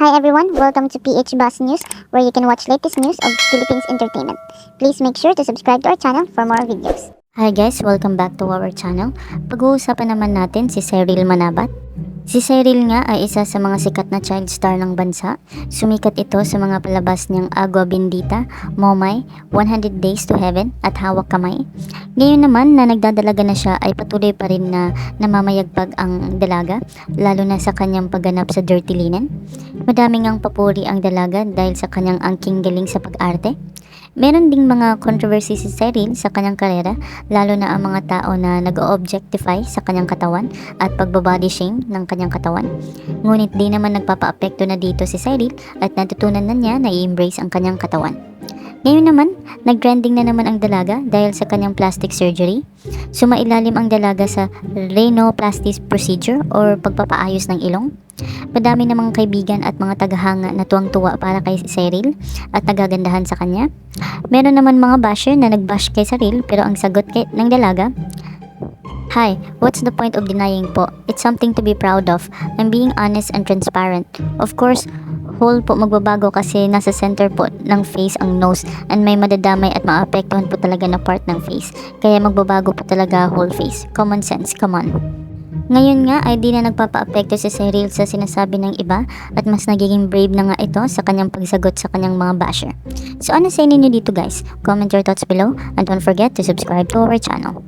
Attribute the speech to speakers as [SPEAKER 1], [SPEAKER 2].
[SPEAKER 1] Hi everyone, welcome to PH Bus News, where you can watch latest news of Philippines entertainment. Please make sure to subscribe to our channel for more videos.
[SPEAKER 2] Hi guys, welcome back to our channel. Pag-uusapan naman natin si Cyril Manabat. Si Cyril nga ay isa sa mga sikat na child star ng bansa. Sumikat ito sa mga palabas niyang Agua Bendita, Momay, 100 Days to Heaven at Hawak Kamay. Ngayon naman na nagdadalaga na siya ay patuloy pa rin na namamayagpag ang dalaga, lalo na sa kanyang pagganap sa Dirty Linen. Madaming ang papuri ang dalaga dahil sa kanyang angking galing sa pag-arte. Meron ding mga controversy si Cyril sa kanyang karera, lalo na ang mga tao na nag-o-objectify sa kanyang katawan at pagbabody shame ng kanyang katawan. Ngunit di naman nagpapa-apekto na dito si Cyril at natutunan na niya na i-embrace ang kanyang katawan. Ngayon naman, nag-trending na naman ang dalaga dahil sa kanyang plastic surgery. Sumailalim ang dalaga sa rhinoplasty procedure or pagpapaayos ng ilong. Madami namang kaibigan at mga tagahanga na tuwang-tuwa para kay Cyril at nagagandahan sa kanya. Meron naman mga basher na nag-bash kay Cyril pero ang sagot ng dalaga, "Hi, what's the point of denying po? It's something to be proud of. I'm being honest and transparent. Of course, whole po magbabago kasi nasa center po ng face ang nose and may madadamay at maapektuhan po talaga na part ng face. Kaya magbabago po talaga whole face. Common sense, come on." Ngayon nga ay di na nagpapa-apekto si Cyril sa sinasabi ng iba at mas nagiging brave na nga ito sa kanyang pagsagot sa kanyang mga basher. So ano sa inyo dito guys? Comment your thoughts below and don't forget to subscribe to our channel.